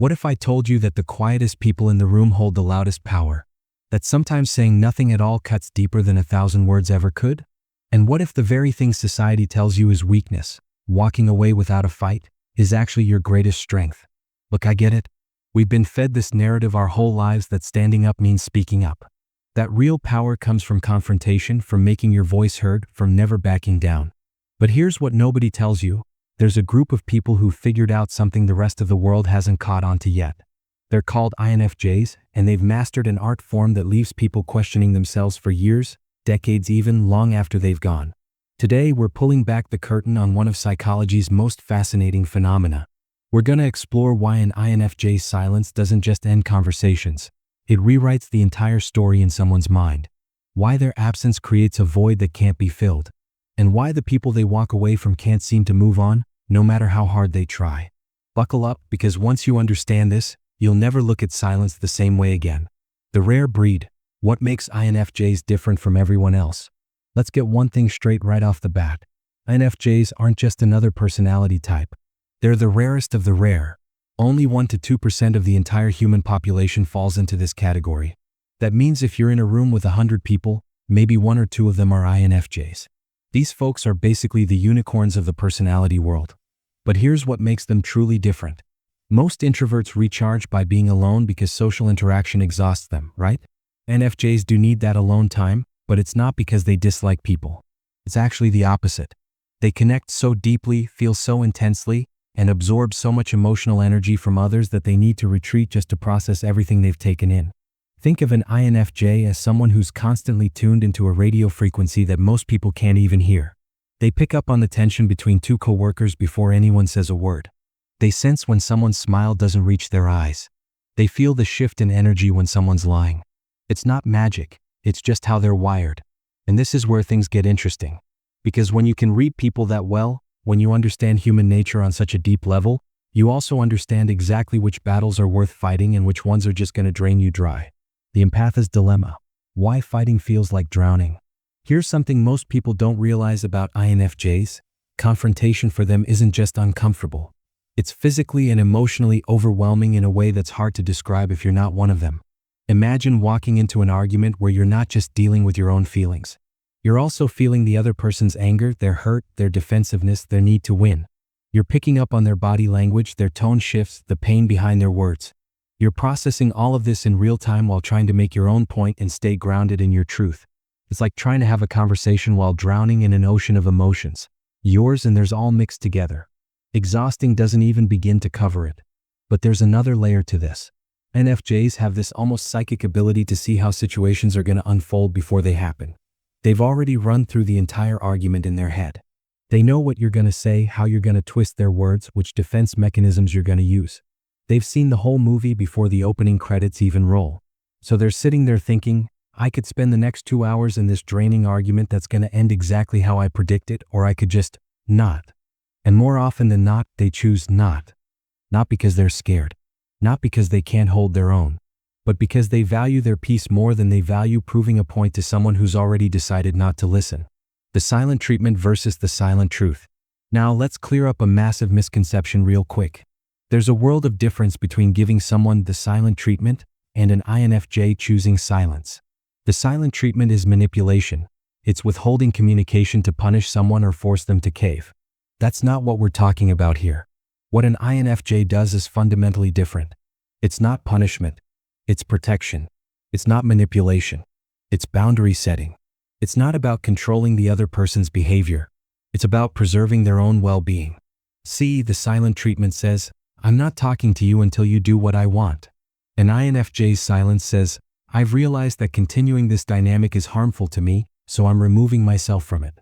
What if I told you that the quietest people in the room hold the loudest power? That sometimes saying nothing at all cuts deeper than 1,000 words ever could? And what if the very thing society tells you is weakness, walking away without a fight, is actually your greatest strength? Look, I get it. We've been fed this narrative our whole lives that standing up means speaking up. That real power comes from confrontation, from making your voice heard, from never backing down. But here's what nobody tells you. There's a group of people who figured out something the rest of the world hasn't caught on to yet. They're called INFJs, and they've mastered an art form that leaves people questioning themselves for years, decades, even long after they've gone. Today, we're pulling back the curtain on one of psychology's most fascinating phenomena. We're going to explore why an INFJ's silence doesn't just end conversations. It rewrites the entire story in someone's mind. Why their absence creates a void that can't be filled. And why the people they walk away from can't seem to move on, no matter how hard they try. Buckle up, because once you understand this, you'll never look at silence the same way again. The rare breed. What makes INFJs different from everyone else? Let's get one thing straight right off the bat. INFJs aren't just another personality type. They're the rarest of the rare. Only 1 to 2% of the entire human population falls into this category. That means if you're in a room with 100 people, maybe 1 or 2 of them are INFJs. These folks are basically the unicorns of the personality world. But here's what makes them truly different. Most introverts recharge by being alone because social interaction exhausts them, right? INFJs do need that alone time, but it's not because they dislike people. It's actually the opposite. They connect so deeply, feel so intensely, and absorb so much emotional energy from others that they need to retreat just to process everything they've taken in. Think of an INFJ as someone who's constantly tuned into a radio frequency that most people can't even hear. They pick up on the tension between 2 coworkers before anyone says a word. They sense when someone's smile doesn't reach their eyes. They feel the shift in energy when someone's lying. It's not magic, it's just how they're wired. And this is where things get interesting. Because when you can read people that well, when you understand human nature on such a deep level, you also understand exactly which battles are worth fighting and which ones are just going to drain you dry. The empath's dilemma. Why fighting feels like drowning. Here's something most people don't realize about INFJs. Confrontation for them isn't just uncomfortable. It's physically and emotionally overwhelming in a way that's hard to describe if you're not one of them. Imagine walking into an argument where you're not just dealing with your own feelings. You're also feeling the other person's anger, their hurt, their defensiveness, their need to win. You're picking up on their body language, their tone shifts, the pain behind their words. You're processing all of this in real time while trying to make your own point and stay grounded in your truth. It's like trying to have a conversation while drowning in an ocean of emotions. Yours and theirs all mixed together. Exhausting doesn't even begin to cover it. But there's another layer to this. INFJs have this almost psychic ability to see how situations are going to unfold before they happen. They've already run through the entire argument in their head. They know what you're going to say, how you're going to twist their words, which defense mechanisms you're going to use. They've seen the whole movie before the opening credits even roll. So they're sitting there thinking, I could spend the next 2 hours in this draining argument that's going to end exactly how I predict it, or I could just not. And more often than not, they choose not. Not because they're scared. Not because they can't hold their own. But because they value their peace more than they value proving a point to someone who's already decided not to listen. The silent treatment versus the silent truth. Now let's clear up a massive misconception real quick. There's a world of difference between giving someone the silent treatment and an INFJ choosing silence. The silent treatment is manipulation. It's withholding communication to punish someone or force them to cave. That's not what we're talking about here. What an INFJ does is fundamentally different. It's not punishment. It's protection. It's not manipulation. It's boundary setting. It's not about controlling the other person's behavior. It's about preserving their own well-being. See, the silent treatment says, I'm not talking to you until you do what I want. An INFJ's silence says, I've realized that continuing this dynamic is harmful to me, so I'm removing myself from it.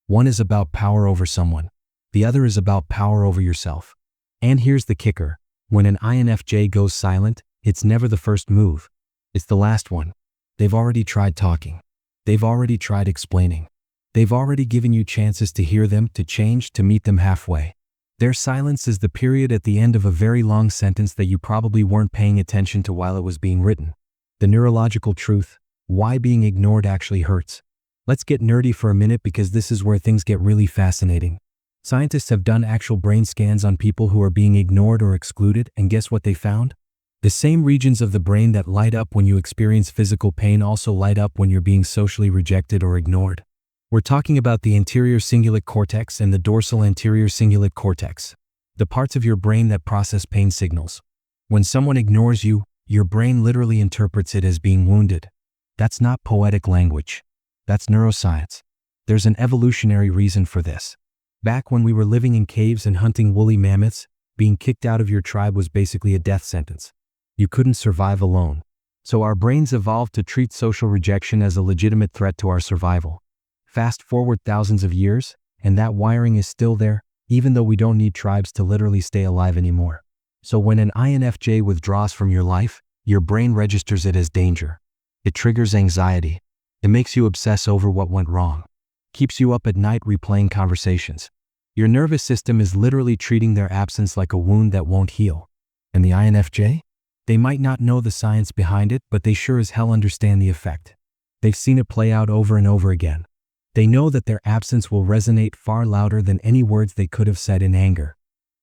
One is about power over someone. The other is about power over yourself. And here's the kicker. When an INFJ goes silent, it's never the first move. It's the last one. They've already tried talking. They've already tried explaining. They've already given you chances to hear them, to change, to meet them halfway. Their silence is the period at the end of a very long sentence that you probably weren't paying attention to while it was being written. The neurological truth, why being ignored actually hurts. Let's get nerdy for a minute because this is where things get really fascinating. Scientists have done actual brain scans on people who are being ignored or excluded, and guess what they found? The same regions of the brain that light up when you experience physical pain also light up when you're being socially rejected or ignored. We're talking about the anterior cingulate cortex and the dorsal anterior cingulate cortex, the parts of your brain that process pain signals. When someone ignores you, your brain literally interprets it as being wounded. That's not poetic language. That's neuroscience. There's an evolutionary reason for this. Back when we were living in caves and hunting woolly mammoths, being kicked out of your tribe was basically a death sentence. You couldn't survive alone. So our brains evolved to treat social rejection as a legitimate threat to our survival. Fast forward thousands of years, and that wiring is still there, even though we don't need tribes to literally stay alive anymore. So when an INFJ withdraws from your life, your brain registers it as danger. It triggers anxiety. It makes you obsess over what went wrong. Keeps you up at night replaying conversations. Your nervous system is literally treating their absence like a wound that won't heal. And the INFJ? They might not know the science behind it, but they sure as hell understand the effect. They've seen it play out over and over again. They know that their absence will resonate far louder than any words they could have said in anger.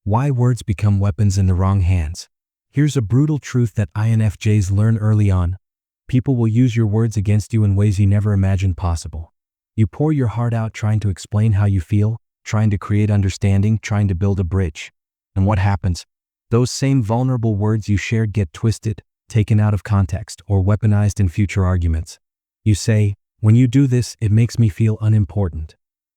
Why words become weapons in the wrong hands? Here's a brutal truth that INFJs learn early on. People will use your words against you in ways you never imagined possible. You pour your heart out trying to explain how you feel, trying to create understanding, trying to build a bridge. And what happens? Those same vulnerable words you shared get twisted, taken out of context, or weaponized in future arguments. You say, "When you do this, it makes me feel unimportant."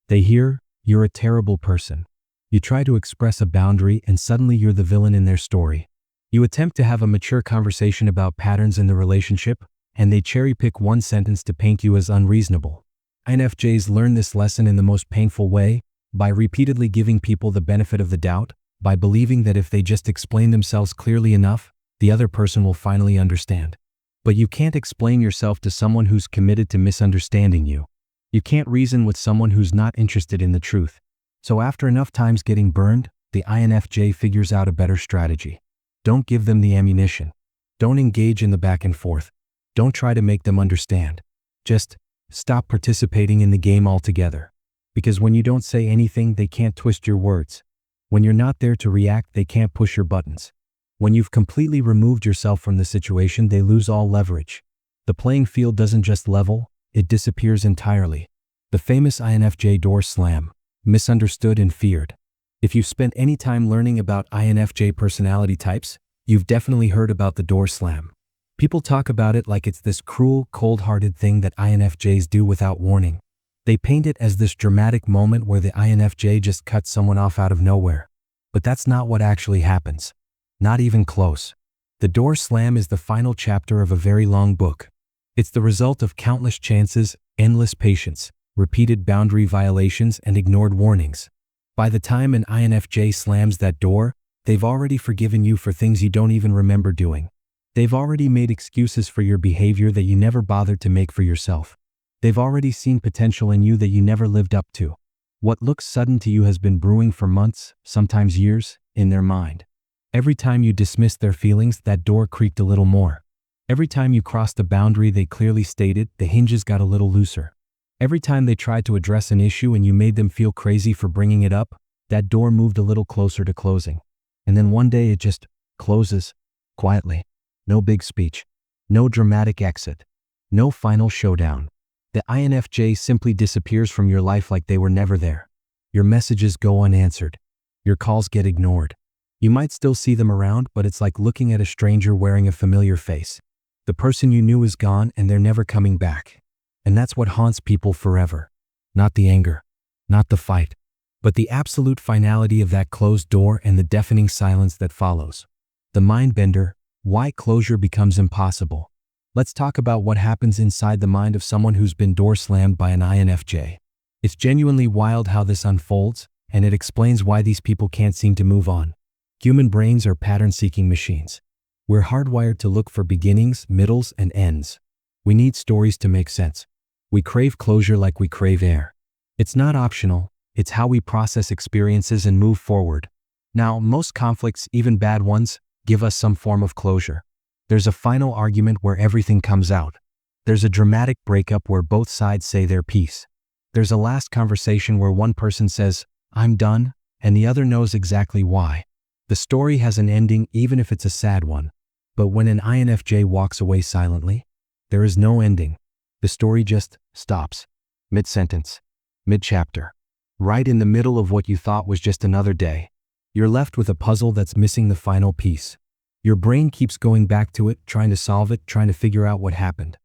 They hear, "You're a terrible person." You try to express a boundary and suddenly you're the villain in their story. You attempt to have a mature conversation about patterns in the relationship, and they cherry-pick one sentence to paint you as unreasonable. INFJs learn this lesson in the most painful way, by repeatedly giving people the benefit of the doubt, by believing that if they just explain themselves clearly enough, the other person will finally understand. But you can't explain yourself to someone who's committed to misunderstanding you. You can't reason with someone who's not interested in the truth. So after enough times getting burned, the INFJ figures out a better strategy. Don't give them the ammunition. Don't engage in the back and forth. Don't try to make them understand. Just stop participating in the game altogether. Because when you don't say anything, they can't twist your words. When you're not there to react, they can't push your buttons. When you've completely removed yourself from the situation, they lose all leverage. The playing field doesn't just level, it disappears entirely. The famous INFJ door slam, misunderstood and feared. If you've spent any time learning about INFJ personality types, you've definitely heard about the door slam. People talk about it like it's this cruel, cold-hearted thing that INFJs do without warning. They paint it as this dramatic moment where the INFJ just cuts someone off out of nowhere. But that's not what actually happens. Not even close. The door slam is the final chapter of a very long book. It's the result of countless chances, endless patience, repeated boundary violations, and ignored warnings. By the time an INFJ slams that door, they've already forgiven you for things you don't even remember doing. They've already made excuses for your behavior that you never bothered to make for yourself. They've already seen potential in you that you never lived up to. What looks sudden to you has been brewing for months, sometimes years, in their mind. Every time you dismissed their feelings, that door creaked a little more. Every time you crossed the boundary they clearly stated, the hinges got a little looser. Every time they tried to address an issue and you made them feel crazy for bringing it up, that door moved a little closer to closing. And then one day it just closes, quietly. No big speech. No dramatic exit. No final showdown. The INFJ simply disappears from your life like they were never there. Your messages go unanswered. Your calls get ignored. You might still see them around, but it's like looking at a stranger wearing a familiar face. The person you knew is gone and they're never coming back. And that's what haunts people forever. Not the anger, not the fight, but the absolute finality of that closed door and the deafening silence that follows. The mind bender, why closure becomes impossible. Let's talk about what happens inside the mind of someone who's been door slammed by an INFJ. It's genuinely wild how this unfolds, and it explains why these people can't seem to move on. Human brains are pattern-seeking machines. We're hardwired to look for beginnings, middles, and ends. We need stories to make sense. We crave closure like we crave air. It's not optional, it's how we process experiences and move forward. Now, most conflicts, even bad ones, give us some form of closure. There's a final argument where everything comes out. There's a dramatic breakup where both sides say their piece. There's a last conversation where one person says, I'm done, and the other knows exactly why. The story has an ending even if it's a sad one. But when an INFJ walks away silently, there is no ending. The story just stops. Mid-sentence. Mid-chapter. Right in the middle of what you thought was just another day. You're left with a puzzle that's missing the final piece. Your brain keeps going back to it, trying to solve it, trying to figure out what happened.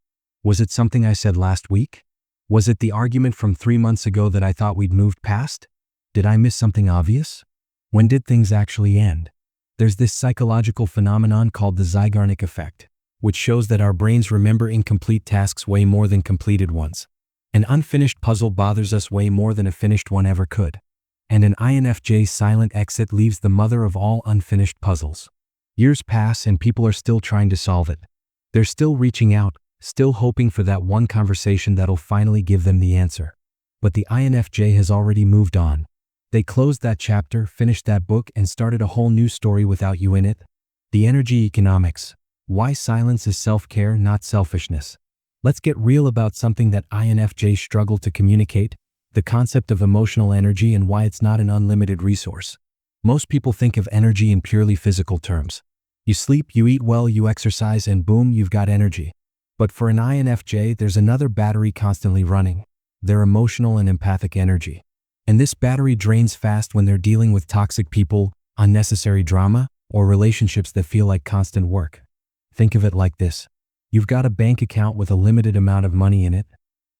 Was it something I said last week? Was it the argument from 3 months ago that I thought we'd moved past? Did I miss something obvious? When did things actually end? There's this psychological phenomenon called the Zeigarnik effect, which shows that our brains remember incomplete tasks way more than completed ones. An unfinished puzzle bothers us way more than a finished one ever could. And an INFJ's silent exit leaves the mother of all unfinished puzzles. Years pass and people are still trying to solve it. They're still reaching out, still hoping for that one conversation that'll finally give them the answer. But the INFJ has already moved on. They closed that chapter, finished that book, and started a whole new story without you in it. The energy economics. Why silence is self-care, not selfishness. Let's get real about something that INFJs struggle to communicate, the concept of emotional energy and why it's not an unlimited resource. Most people think of energy in purely physical terms. You sleep, you eat well, you exercise, and boom, you've got energy. But for an INFJ, there's another battery constantly running, their emotional and empathic energy. And this battery drains fast when they're dealing with toxic people, unnecessary drama, or relationships that feel like constant work. Think of it like this. You've got a bank account with a limited amount of money in it.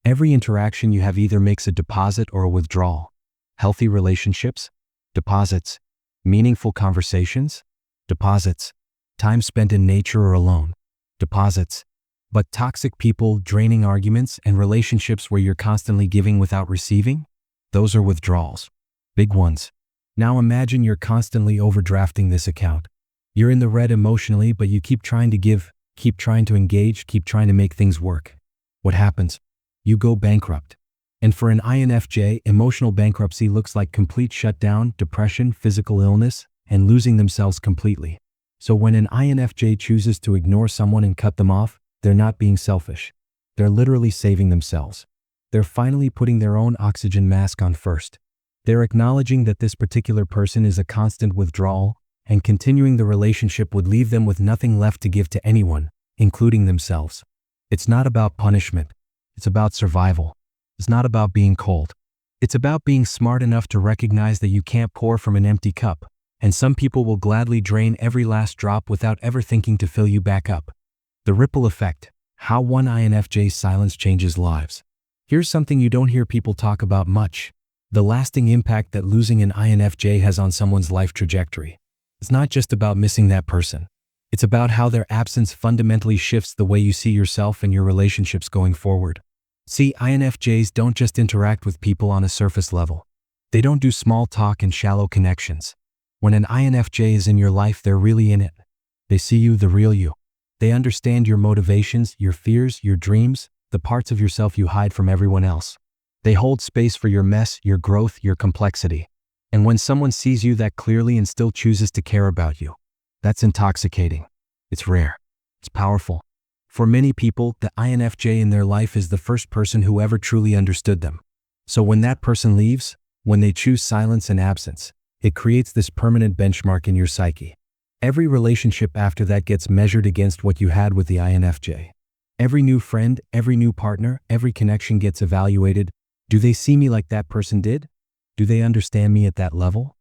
Every interaction you have either makes a deposit or a withdrawal. Healthy relationships? Deposits. Meaningful conversations? Deposits. Time spent in nature or alone? Deposits. But toxic people, draining arguments, and relationships where you're constantly giving without receiving? Those are withdrawals. Big ones. Now imagine you're constantly overdrafting this account. You're in the red emotionally, but you keep trying to give, keep trying to engage, keep trying to make things work. What happens? You go bankrupt. And for an INFJ, emotional bankruptcy looks like complete shutdown, depression, physical illness, and losing themselves completely. So when an INFJ chooses to ignore someone and cut them off, they're not being selfish. They're literally saving themselves. They're finally putting their own oxygen mask on first. They're acknowledging that this particular person is a constant withdrawal, and continuing the relationship would leave them with nothing left to give to anyone, including themselves. It's not about punishment. It's about survival. It's not about being cold. It's about being smart enough to recognize that you can't pour from an empty cup, and some people will gladly drain every last drop without ever thinking to fill you back up. The ripple effect. How one INFJ's silence changes lives. Here's something you don't hear people talk about much. The lasting impact that losing an INFJ has on someone's life trajectory. It's not just about missing that person. It's about how their absence fundamentally shifts the way you see yourself and your relationships going forward. See, INFJs don't just interact with people on a surface level. They don't do small talk and shallow connections. When an INFJ is in your life, they're really in it. They see you, the real you. They understand your motivations, your fears, your dreams, the parts of yourself you hide from everyone else. They hold space for your mess, your growth, your complexity. And when someone sees you that clearly and still chooses to care about you, that's intoxicating. It's rare. It's powerful. For many people, the INFJ in their life is the first person who ever truly understood them. So when that person leaves, when they choose silence and absence, it creates this permanent benchmark in your psyche. Every relationship after that gets measured against what you had with the INFJ. Every new friend, every new partner, every connection gets evaluated. Do they see me like that person did? Do they understand me at that level?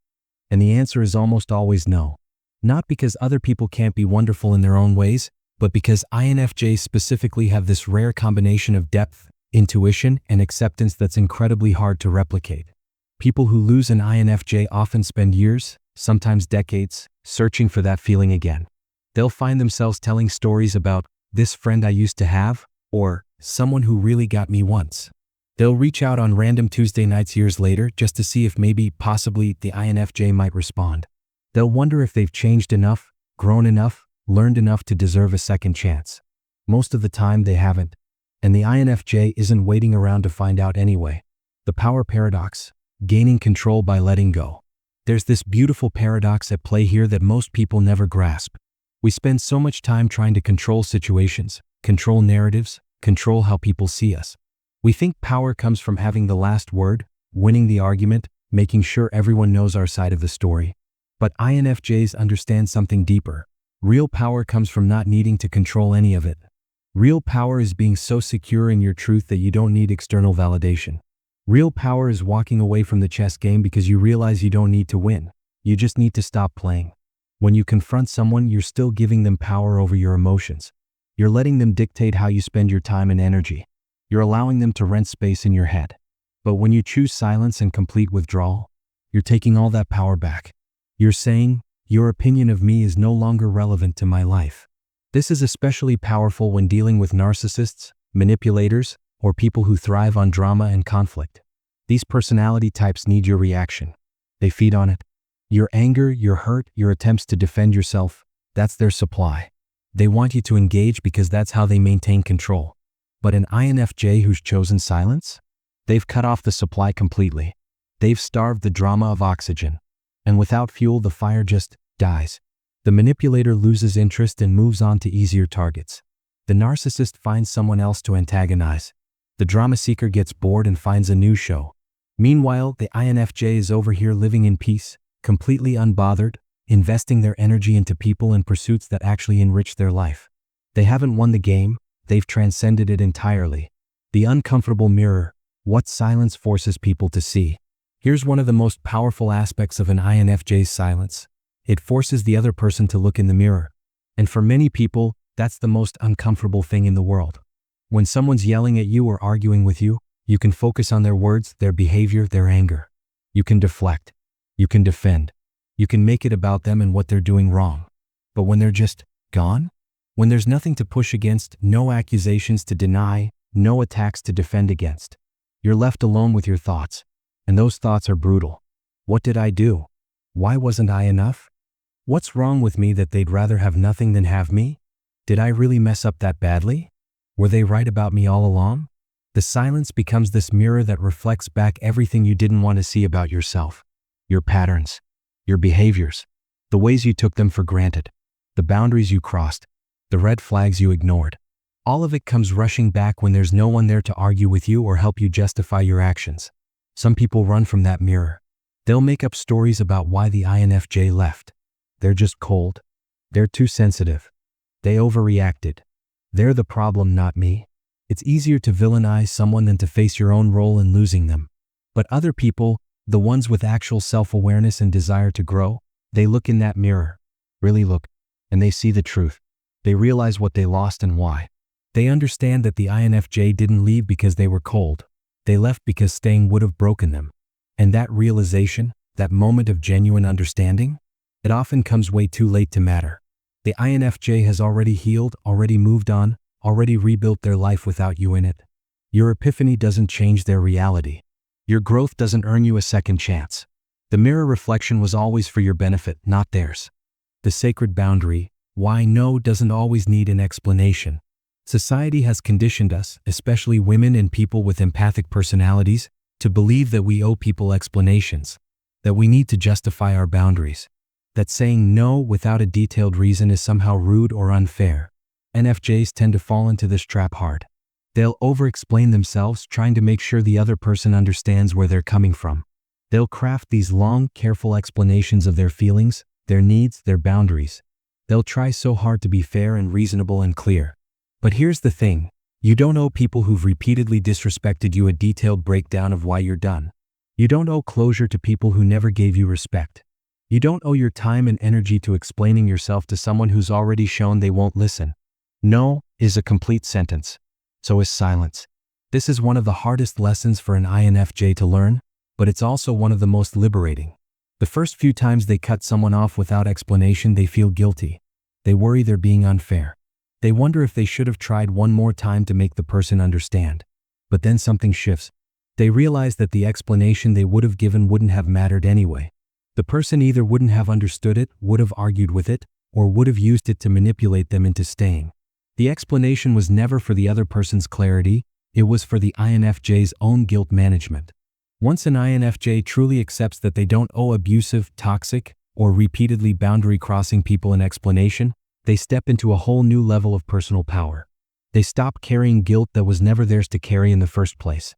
And the answer is almost always no. Not because other people can't be wonderful in their own ways, but because INFJs specifically have this rare combination of depth, intuition, and acceptance that's incredibly hard to replicate. People who lose an INFJ often spend years, sometimes decades, searching for that feeling again. They'll find themselves telling stories about, "This friend I used to have," or "Someone who really got me once." They'll reach out on random Tuesday nights years later just to see if maybe, possibly, the INFJ might respond. They'll wonder if they've changed enough, grown enough, learned enough to deserve a second chance. Most of the time they haven't. And the INFJ isn't waiting around to find out anyway. The power paradox. Gaining control by letting go. There's this beautiful paradox at play here that most people never grasp. We spend so much time trying to control situations, control narratives, control how people see us. We think power comes from having the last word, winning the argument, making sure everyone knows our side of the story. But INFJs understand something deeper. Real power comes from not needing to control any of it. Real power is being so secure in your truth that you don't need external validation. Real power is walking away from the chess game because you realize you don't need to win. You just need to stop playing. When you confront someone, you're still giving them power over your emotions. You're letting them dictate how you spend your time and energy. You're allowing them to rent space in your head. But when you choose silence and complete withdrawal, you're taking all that power back. You're saying, your opinion of me is no longer relevant to my life. This is especially powerful when dealing with narcissists, manipulators, or people who thrive on drama and conflict. These personality types need your reaction. They feed on it. Your anger, your hurt, your attempts to defend yourself, that's their supply. They want you to engage because that's how they maintain control. But an INFJ who's chosen silence? They've cut off the supply completely. They've starved the drama of oxygen. And without fuel, the fire just dies. The manipulator loses interest and moves on to easier targets. The narcissist finds someone else to antagonize. The drama seeker gets bored and finds a new show. Meanwhile, the INFJ is over here living in peace, completely unbothered, investing their energy into people and pursuits that actually enrich their life. They haven't won the game, they've transcended it entirely. The uncomfortable mirror, what silence forces people to see. Here's one of the most powerful aspects of an INFJ's silence. It forces the other person to look in the mirror. And for many people, that's the most uncomfortable thing in the world. When someone's yelling at you or arguing with you, you can focus on their words, their behavior, their anger. You can deflect. You can defend. You can make it about them and what they're doing wrong. But when they're just gone, when there's nothing to push against, no accusations to deny, no attacks to defend against, you're left alone with your thoughts. And those thoughts are brutal. What did I do? Why wasn't I enough? What's wrong with me that they'd rather have nothing than have me? Did I really mess up that badly? Were they right about me all along? The silence becomes this mirror that reflects back everything you didn't want to see about yourself. Your patterns, your behaviors, the ways you took them for granted, the boundaries you crossed, the red flags you ignored. All of it comes rushing back when there's no one there to argue with you or help you justify your actions. Some people run from that mirror. They'll make up stories about why the INFJ left. They're just cold. They're too sensitive. They overreacted. They're the problem, not me. It's easier to villainize someone than to face your own role in losing them. But other people, the ones with actual self-awareness and desire to grow, they look in that mirror, really look, and they see the truth. They realize what they lost and why. They understand that the INFJ didn't leave because they were cold. They left because staying would have broken them. And that realization, that moment of genuine understanding, it often comes way too late to matter. The INFJ has already healed, already moved on, already rebuilt their life without you in it. Your epiphany doesn't change their reality. Your growth doesn't earn you a second chance. The mirror reflection was always for your benefit, not theirs. The sacred boundary, why no, doesn't always need an explanation. Society has conditioned us, especially women and people with empathic personalities, to believe that we owe people explanations, that we need to justify our boundaries, that saying no without a detailed reason is somehow rude or unfair. INFJs tend to fall into this trap hard. They'll over-explain themselves, trying to make sure the other person understands where they're coming from. They'll craft these long, careful explanations of their feelings, their needs, their boundaries. They'll try so hard to be fair and reasonable and clear. But here's the thing, you don't owe people who've repeatedly disrespected you a detailed breakdown of why you're done. You don't owe closure to people who never gave you respect. You don't owe your time and energy to explaining yourself to someone who's already shown they won't listen. No is a complete sentence. So is silence. This is one of the hardest lessons for an INFJ to learn, but it's also one of the most liberating. The first few times they cut someone off without explanation, they feel guilty. They worry they're being unfair. They wonder if they should have tried one more time to make the person understand. But then something shifts. They realize that the explanation they would have given wouldn't have mattered anyway. The person either wouldn't have understood it, would have argued with it, or would have used it to manipulate them into staying. The explanation was never for the other person's clarity, it was for the INFJ's own guilt management. Once an INFJ truly accepts that they don't owe abusive, toxic, or repeatedly boundary-crossing people an explanation, they step into a whole new level of personal power. They stop carrying guilt that was never theirs to carry in the first place.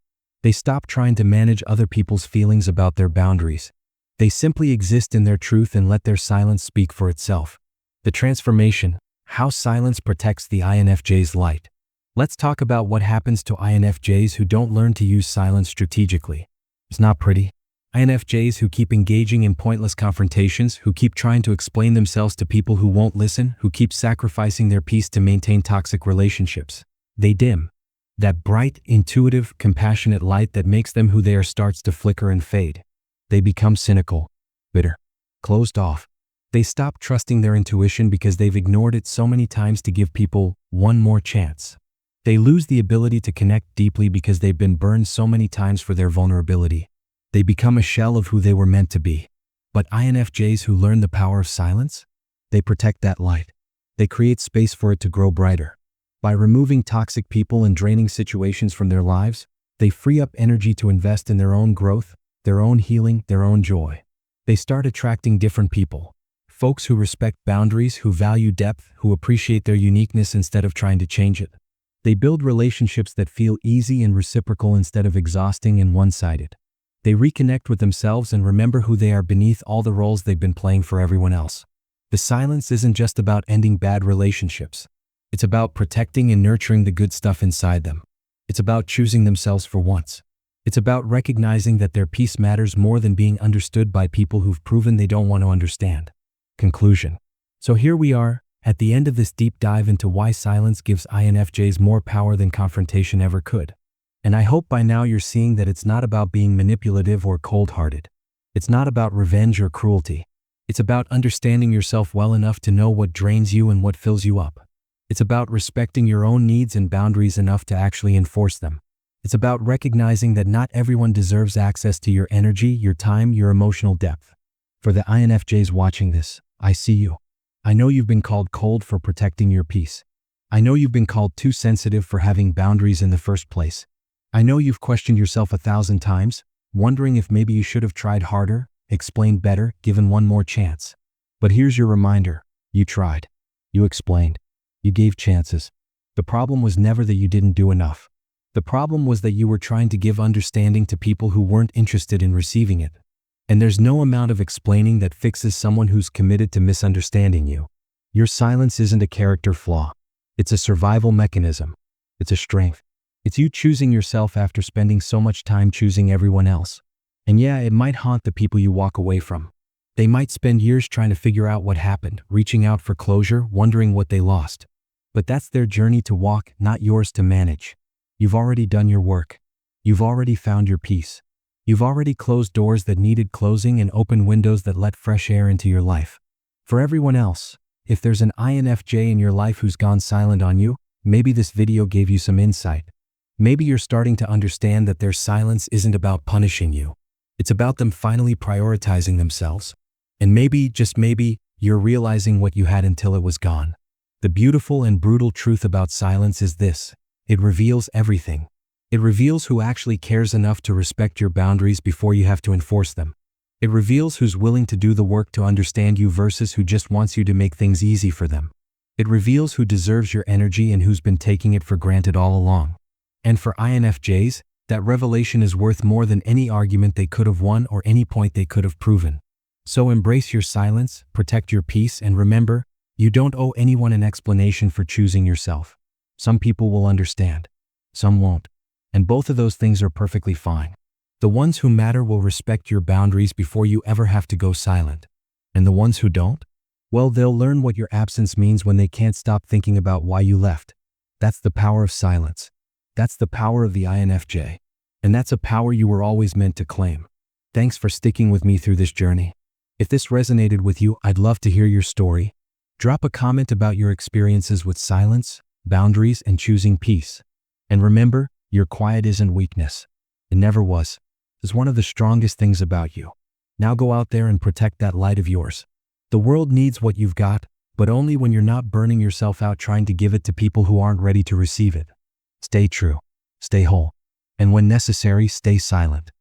They stop trying to manage other people's feelings about their boundaries. They simply exist in their truth and let their silence speak for itself. The transformation: how silence protects the INFJ's light. Let's talk about what happens to INFJs who don't learn to use silence strategically. It's not pretty. INFJs who keep engaging in pointless confrontations, who keep trying to explain themselves to people who won't listen, who keep sacrificing their peace to maintain toxic relationships. They dim. That bright, intuitive, compassionate light that makes them who they are starts to flicker and fade. They become cynical, bitter, closed off. They stop trusting their intuition because they've ignored it so many times to give people one more chance. They lose the ability to connect deeply because they've been burned so many times for their vulnerability. They become a shell of who they were meant to be. But INFJs who learn the power of silence, they protect that light. They create space for it to grow brighter. By removing toxic people and draining situations from their lives, they free up energy to invest in their own growth, their own healing, their own joy. They start attracting different people. Folks who respect boundaries, who value depth, who appreciate their uniqueness instead of trying to change it. They build relationships that feel easy and reciprocal instead of exhausting and one-sided. They reconnect with themselves and remember who they are beneath all the roles they've been playing for everyone else. The silence isn't just about ending bad relationships. It's about protecting and nurturing the good stuff inside them. It's about choosing themselves for once. It's about recognizing that their peace matters more than being understood by people who've proven they don't want to understand. Conclusion. So here we are, at the end of this deep dive into why silence gives INFJs more power than confrontation ever could. And I hope by now you're seeing that it's not about being manipulative or cold-hearted. It's not about revenge or cruelty. It's about understanding yourself well enough to know what drains you and what fills you up. It's about respecting your own needs and boundaries enough to actually enforce them. It's about recognizing that not everyone deserves access to your energy, your time, your emotional depth. For the INFJs watching this, I see you. I know you've been called cold for protecting your peace. I know you've been called too sensitive for having boundaries in the first place. I know you've questioned yourself 1,000 times, wondering if maybe you should have tried harder, explained better, given one more chance. But here's your reminder. You tried. You explained. You gave chances. The problem was never that you didn't do enough. The problem was that you were trying to give understanding to people who weren't interested in receiving it. And there's no amount of explaining that fixes someone who's committed to misunderstanding you. Your silence isn't a character flaw. It's a survival mechanism. It's a strength. It's you choosing yourself after spending so much time choosing everyone else. And yeah, it might haunt the people you walk away from. They might spend years trying to figure out what happened, reaching out for closure, wondering what they lost. But that's their journey to walk, not yours to manage. You've already done your work. You've already found your peace. You've already closed doors that needed closing and opened windows that let fresh air into your life. For everyone else, if there's an INFJ in your life who's gone silent on you, maybe this video gave you some insight. Maybe you're starting to understand that their silence isn't about punishing you. It's about them finally prioritizing themselves. And maybe, just maybe, you're realizing what you had until it was gone. The beautiful and brutal truth about silence is this: it reveals everything. It reveals who actually cares enough to respect your boundaries before you have to enforce them. It reveals who's willing to do the work to understand you versus who just wants you to make things easy for them. It reveals who deserves your energy and who's been taking it for granted all along. And for INFJs, that revelation is worth more than any argument they could have won or any point they could have proven. So embrace your silence, protect your peace, and remember, you don't owe anyone an explanation for choosing yourself. Some people will understand. Some won't. And both of those things are perfectly fine. The ones who matter will respect your boundaries before you ever have to go silent. And the ones who don't? Well, they'll learn what your absence means when they can't stop thinking about why you left. That's the power of silence. That's the power of the INFJ. And that's a power you were always meant to claim. Thanks for sticking with me through this journey. If this resonated with you, I'd love to hear your story. Drop a comment about your experiences with silence, boundaries, and choosing peace. And remember, your quiet isn't weakness. It never was. It's one of the strongest things about you. Now go out there and protect that light of yours. The world needs what you've got, but only when you're not burning yourself out trying to give it to people who aren't ready to receive it. Stay true. Stay whole. And when necessary, stay silent.